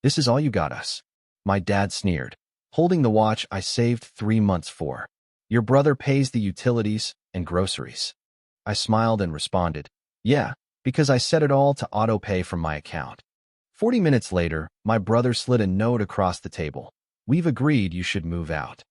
This is all you got us. My dad sneered, holding the watch I saved 3 months for. Your brother pays the utilities and groceries. I smiled and responded, yeah, because I set it all to auto-pay from my account. 40 minutes later, my brother slid a note across the table. We've agreed you should move out.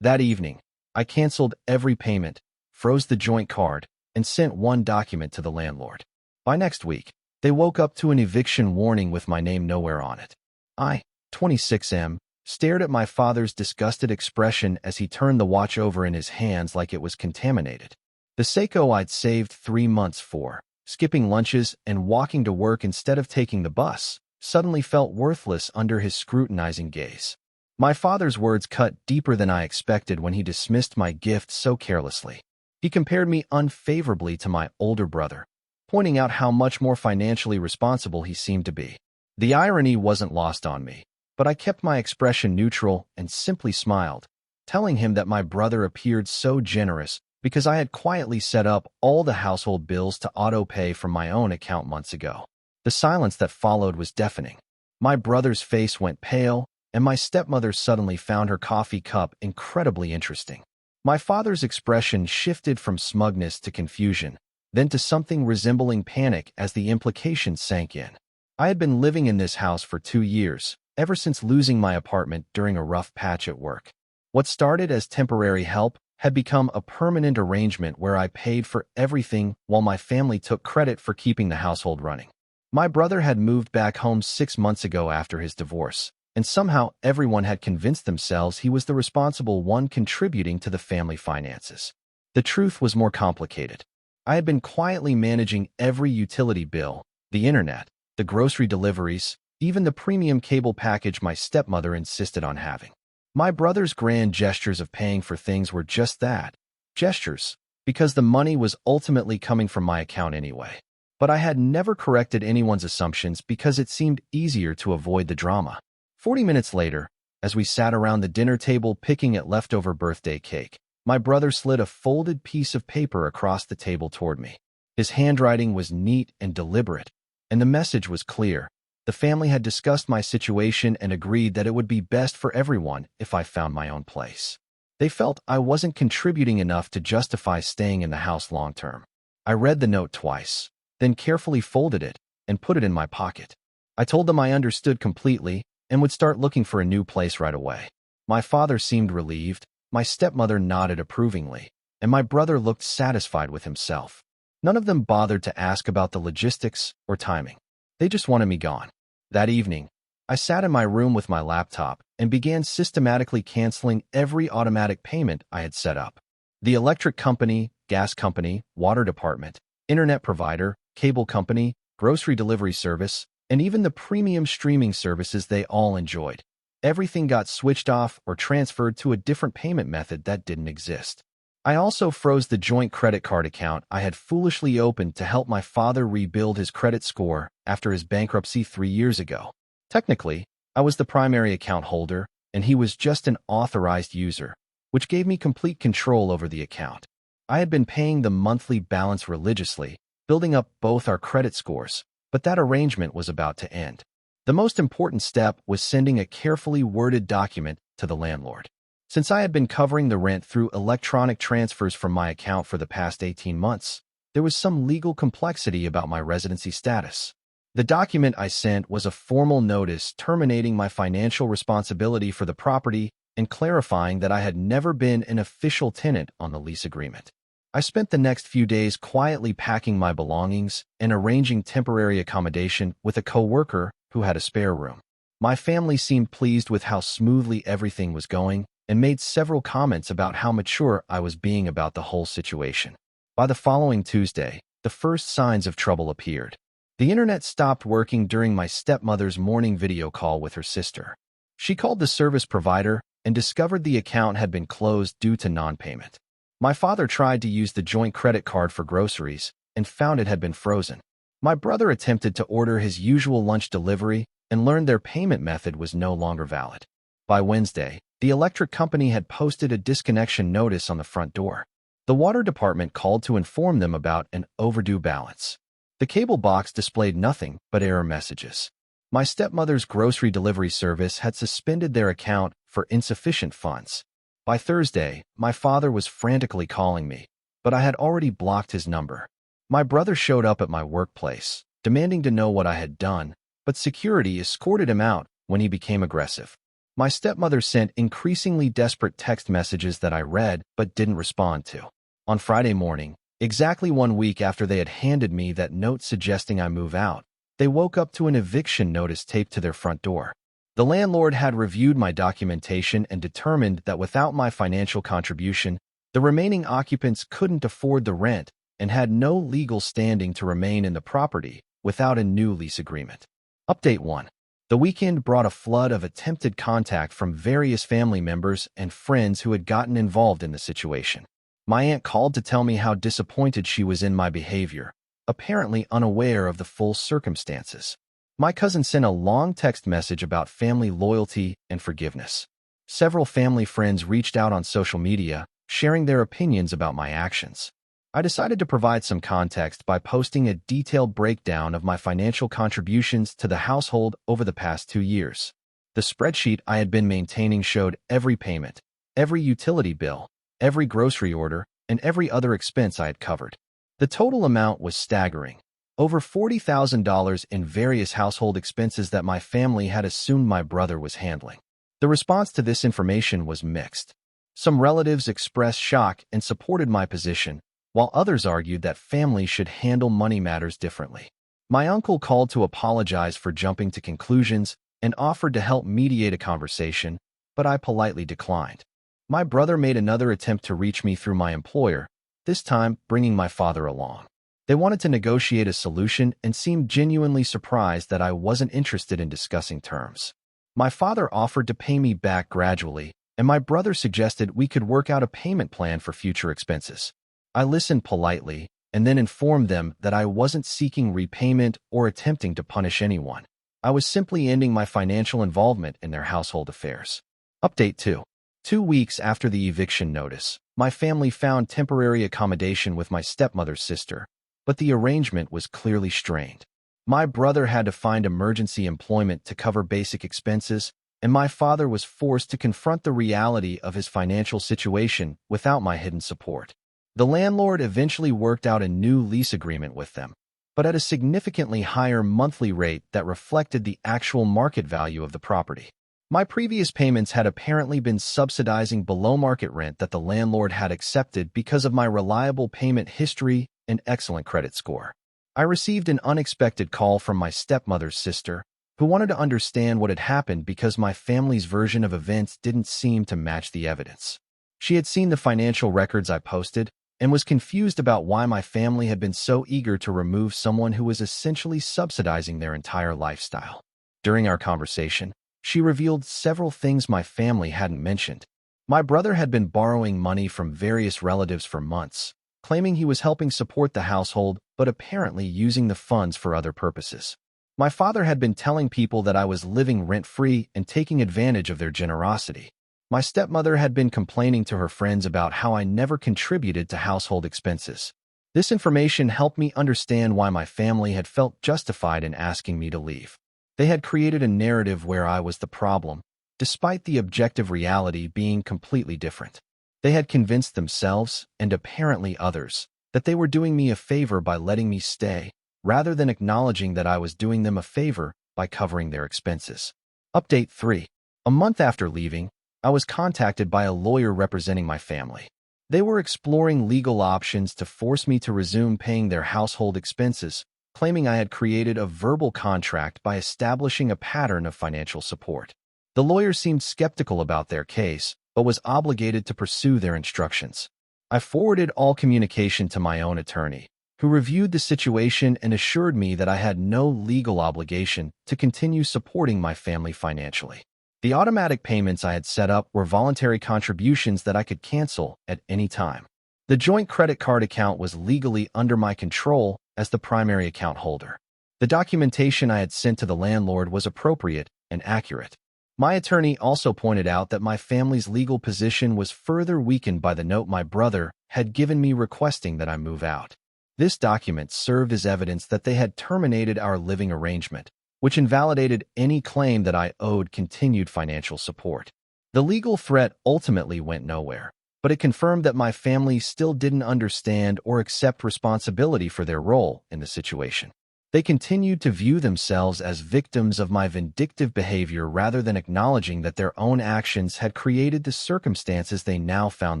That evening, I canceled every payment, froze the joint card, and sent one document to the landlord. By next week, they woke up to an eviction warning with my name nowhere on it. I, 26M, stared at my father's disgusted expression as he turned the watch over in his hands like it was contaminated. The Seiko I'd saved 3 months for, skipping lunches and walking to work instead of taking the bus, suddenly felt worthless under his scrutinizing gaze. My father's words cut deeper than I expected when he dismissed my gift so carelessly. He compared me unfavorably to my older brother, pointing out how much more financially responsible he seemed to be. The irony wasn't lost on me, but I kept my expression neutral and simply smiled, telling him that my brother appeared so generous because I had quietly set up all the household bills to auto-pay from my own account months ago. The silence that followed was deafening. My brother's face went pale, and my stepmother suddenly found her coffee cup incredibly interesting. My father's expression shifted from smugness to confusion, then to something resembling panic as the implications sank in. I had been living in this house for 2 years, ever since losing my apartment during a rough patch at work. What started as temporary help had become a permanent arrangement where I paid for everything while my family took credit for keeping the household running. My brother had moved back home 6 months ago after his divorce, and somehow everyone had convinced themselves he was the responsible one contributing to the family finances. The truth was more complicated. I had been quietly managing every utility bill, the internet, the grocery deliveries, even the premium cable package my stepmother insisted on having. My brother's grand gestures of paying for things were just that, gestures, because the money was ultimately coming from my account anyway. But I had never corrected anyone's assumptions because it seemed easier to avoid the drama. 40 minutes later, as we sat around the dinner table picking at leftover birthday cake, my brother slid a folded piece of paper across the table toward me. His handwriting was neat and deliberate, and the message was clear. The family had discussed my situation and agreed that it would be best for everyone if I found my own place. They felt I wasn't contributing enough to justify staying in the house long term. I read the note twice, then carefully folded it and put it in my pocket. I told them I understood completely and would start looking for a new place right away. My father seemed relieved, my stepmother nodded approvingly, and my brother looked satisfied with himself. None of them bothered to ask about the logistics or timing. They just wanted me gone. That evening, I sat in my room with my laptop and began systematically canceling every automatic payment I had set up. The electric company, gas company, water department, internet provider, cable company, grocery delivery service, and even the premium streaming services they all enjoyed. Everything got switched off or transferred to a different payment method that didn't exist. I also froze the joint credit card account I had foolishly opened to help my father rebuild his credit score after his bankruptcy 3 years ago. Technically, I was the primary account holder, and he was just an authorized user, which gave me complete control over the account. I had been paying the monthly balance religiously, building up both our credit scores, but that arrangement was about to end. The most important step was sending a carefully worded document to the landlord. Since I had been covering the rent through electronic transfers from my account for the past 18 months, there was some legal complexity about my residency status. The document I sent was a formal notice terminating my financial responsibility for the property and clarifying that I had never been an official tenant on the lease agreement. I spent the next few days quietly packing my belongings and arranging temporary accommodation with a coworker who had a spare room. My family seemed pleased with how smoothly everything was going and made several comments about how mature I was being about the whole situation. By the following Tuesday, the first signs of trouble appeared. The internet stopped working during my stepmother's morning video call with her sister. She called the service provider and discovered the account had been closed due to non-payment. My father tried to use the joint credit card for groceries and found it had been frozen. My brother attempted to order his usual lunch delivery and learned their payment method was no longer valid. By Wednesday, the electric company had posted a disconnection notice on the front door. The water department called to inform them about an overdue balance. The cable box displayed nothing but error messages. My stepmother's grocery delivery service had suspended their account for insufficient funds. By Thursday, my father was frantically calling me, but I had already blocked his number. My brother showed up at my workplace, demanding to know what I had done, but security escorted him out when he became aggressive. My stepmother sent increasingly desperate text messages that I read but didn't respond to. On Friday morning, exactly 1 week after they had handed me that note suggesting I move out, they woke up to an eviction notice taped to their front door. The landlord had reviewed my documentation and determined that without my financial contribution, the remaining occupants couldn't afford the rent and had no legal standing to remain in the property without a new lease agreement. Update 1. The weekend brought a flood of attempted contact from various family members and friends who had gotten involved in the situation. My aunt called to tell me how disappointed she was in my behavior, apparently unaware of the full circumstances. My cousin sent a long text message about family loyalty and forgiveness. Several family friends reached out on social media, sharing their opinions about my actions. I decided to provide some context by posting a detailed breakdown of my financial contributions to the household over the past 2 years. The spreadsheet I had been maintaining showed every payment, every utility bill, every grocery order, and every other expense I had covered. The total amount was staggering. Over $40,000 in various household expenses that my family had assumed my brother was handling. The response to this information was mixed. Some relatives expressed shock and supported my position, while others argued that families should handle money matters differently. My uncle called to apologize for jumping to conclusions and offered to help mediate a conversation, but I politely declined. My brother made another attempt to reach me through my employer, this time bringing my father along. They wanted to negotiate a solution and seemed genuinely surprised that I wasn't interested in discussing terms. My father offered to pay me back gradually, and my brother suggested we could work out a payment plan for future expenses. I listened politely and then informed them that I wasn't seeking repayment or attempting to punish anyone. I was simply ending my financial involvement in their household affairs. Update 2. 2 weeks after the eviction notice, my family found temporary accommodation with my stepmother's sister, but the arrangement was clearly strained. My brother had to find emergency employment to cover basic expenses, and my father was forced to confront the reality of his financial situation without my hidden support. The landlord eventually worked out a new lease agreement with them, but at a significantly higher monthly rate that reflected the actual market value of the property. My previous payments had apparently been subsidizing below-market rent that the landlord had accepted because of my reliable payment history and excellent credit score. I received an unexpected call from my stepmother's sister, who wanted to understand what had happened because my family's version of events didn't seem to match the evidence. She had seen the financial records I posted and was confused about why my family had been so eager to remove someone who was essentially subsidizing their entire lifestyle. During our conversation, she revealed several things my family hadn't mentioned. My brother had been borrowing money from various relatives for months, claiming he was helping support the household, but apparently using the funds for other purposes. My father had been telling people that I was living rent-free and taking advantage of their generosity. My stepmother had been complaining to her friends about how I never contributed to household expenses. This information helped me understand why my family had felt justified in asking me to leave. They had created a narrative where I was the problem, despite the objective reality being completely different. They had convinced themselves, and apparently others, that they were doing me a favor by letting me stay, rather than acknowledging that I was doing them a favor by covering their expenses. Update 3. A month after leaving, I was contacted by a lawyer representing my family. They were exploring legal options to force me to resume paying their household expenses, claiming I had created a verbal contract by establishing a pattern of financial support. The lawyer seemed skeptical about their case, but was obligated to pursue their instructions. I forwarded all communication to my own attorney, who reviewed the situation and assured me that I had no legal obligation to continue supporting my family financially. The automatic payments I had set up were voluntary contributions that I could cancel at any time. The joint credit card account was legally under my control as the primary account holder. The documentation I had sent to the landlord was appropriate and accurate. My attorney also pointed out that my family's legal position was further weakened by the note my brother had given me requesting that I move out. This document served as evidence that they had terminated our living arrangement, which invalidated any claim that I owed continued financial support. The legal threat ultimately went nowhere, but it confirmed that my family still didn't understand or accept responsibility for their role in the situation. They continued to view themselves as victims of my vindictive behavior rather than acknowledging that their own actions had created the circumstances they now found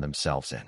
themselves in.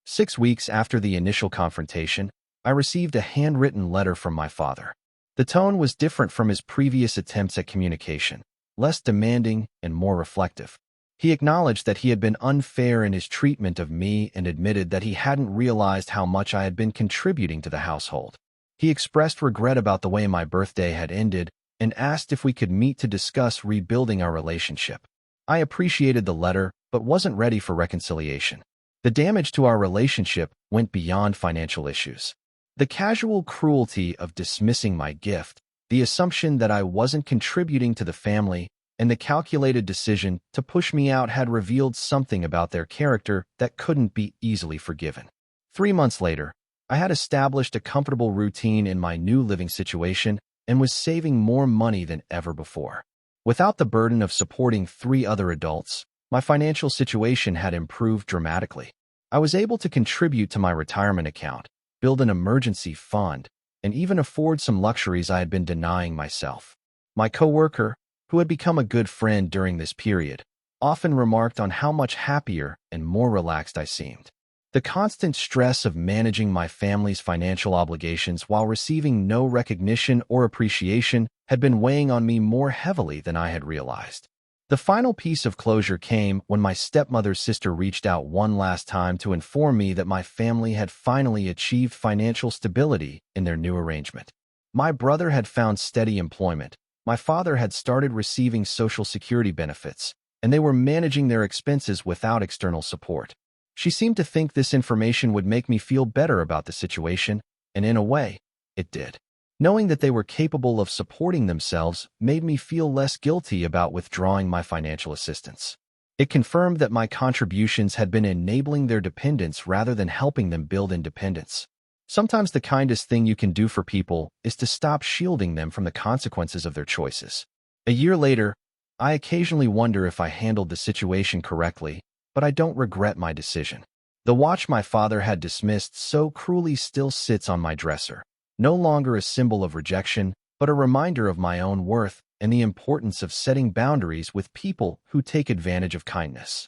6 weeks after the initial confrontation, I received a handwritten letter from my father. The tone was different from his previous attempts at communication, less demanding and more reflective. He acknowledged that he had been unfair in his treatment of me and admitted that he hadn't realized how much I had been contributing to the household. He expressed regret about the way my birthday had ended and asked if we could meet to discuss rebuilding our relationship. I appreciated the letter, but wasn't ready for reconciliation. The damage to our relationship went beyond financial issues. The casual cruelty of dismissing my gift, the assumption that I wasn't contributing to the family, and the calculated decision to push me out had revealed something about their character that couldn't be easily forgiven. 3 months later, I had established a comfortable routine in my new living situation and was saving more money than ever before. Without the burden of supporting 3 other adults, my financial situation had improved dramatically. I was able to contribute to my retirement account, build an emergency fund, and even afford some luxuries I had been denying myself. My coworker, who had become a good friend during this period, often remarked on how much happier and more relaxed I seemed. The constant stress of managing my family's financial obligations while receiving no recognition or appreciation had been weighing on me more heavily than I had realized. The final piece of closure came when my stepmother's sister reached out one last time to inform me that my family had finally achieved financial stability in their new arrangement. My brother had found steady employment, my father had started receiving Social Security benefits, and they were managing their expenses without external support. She seemed to think this information would make me feel better about the situation, and in a way, it did. Knowing that they were capable of supporting themselves made me feel less guilty about withdrawing my financial assistance. It confirmed that my contributions had been enabling their dependence rather than helping them build independence. Sometimes the kindest thing you can do for people is to stop shielding them from the consequences of their choices. A year later, I occasionally wonder if I handled the situation correctly, but I don't regret my decision. The watch my father had dismissed so cruelly still sits on my dresser, no longer a symbol of rejection, but a reminder of my own worth and the importance of setting boundaries with people who take advantage of kindness.